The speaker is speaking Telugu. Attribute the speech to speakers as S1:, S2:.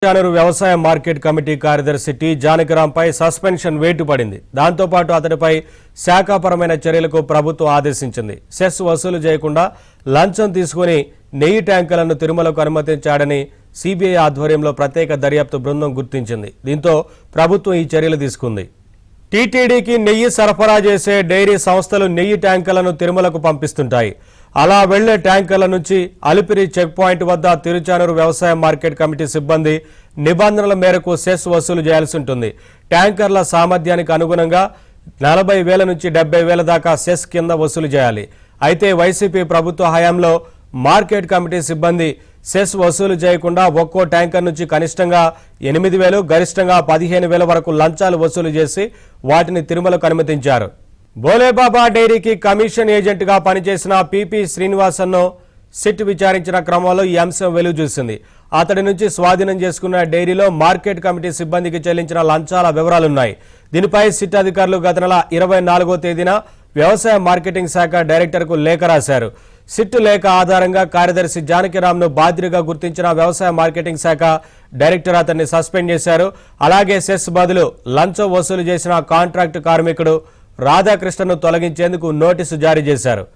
S1: చానూరు వ్యవసాయ మార్కెట్ కమిటీ కార్యదర్శి టి జానకిరాంపై సస్పెన్షన్ వేటు పడింది. దాంతో పాటు అతడిపై శాఖాపరమైన చర్యలకు ప్రభుత్వం ఆదేశించింది. సెస్ వసూలు చేయకుండా లంచం తీసుకుని నెయ్యి ట్యాంకులను తిరుమలకు అనుమతించాడని సిబిఐ ఆధ్వర్యంలో ప్రత్యేక దర్యాప్తు బృందం గుర్తించింది. దీంతో ప్రభుత్వం ఈ చర్యలు తీసుకుంది. టీటీడీకి నెయ్యి సరఫరా చేసే డైరీ సంస్థలు నెయ్యి ట్యాంకులను తిరుమలకు పంపిస్తుంటాయి. అలా వెళ్లే ట్యాంకర్ల నుంచి అలిపిరి చెక్ పాయింట్ వద్ద తిరుచానూరు వ్యవసాయ మార్కెట్ కమిటీ సిబ్బంది నిబంధనల మేరకు సెస్ వసూలు చేయాల్సి ఉంటుంది. ట్యాంకర్ల సామర్థ్యానికి అనుగుణంగా 40,000 నుంచి 70,000 దాకా సెస్ కింద వసూలు చేయాలి. అయితే వైసీపీ ప్రభుత్వ హయాంలో మార్కెట్ కమిటీ సిబ్బంది సెస్ వసూలు చేయకుండా ఒక్కో ట్యాంకర్ నుంచి కనిష్టంగా 8,000 గరిష్టంగా 15,000 వరకు లంచాలు వసూలు చేసి వాటిని తిరుమలకు అనుమతించారు. బోలేబాబా డైరీకి కమిషన్ ఏజెంట్గా పనిచేసిన పిపి శ్రీనివాసన్ను సిట్ విచారించిన క్రమంలో ఈ అంశం వెలుగు చూసింది. అతడి నుంచి స్వాధీనం చేసుకున్న డైరీలో మార్కెట్ కమిటీ సిబ్బందికి చెల్లించిన లంచాల వివరాలున్నాయి. దీనిపై సిట్ అధికారులు గత నెల 24వ తేదీన వ్యవసాయ మార్కెటింగ్ శాఖ డైరెక్టర్కు లేఖ రాశారు. సిట్ లేఖ ఆధారంగా కార్యదర్శి జానకిరాంను బాధ్యుడిగా గుర్తించిన వ్యవసాయ మార్కెటింగ్ శాఖ డైరెక్టర్ అతన్ని సస్పెండ్ చేశారు. అలాగే సెస్ బదులు లంచం వసూలు చేసిన కాంట్రాక్టు కార్మికుడు రాధాకృష్ణను తొలగించేందుకు నోటీసు జారీ చేశారు.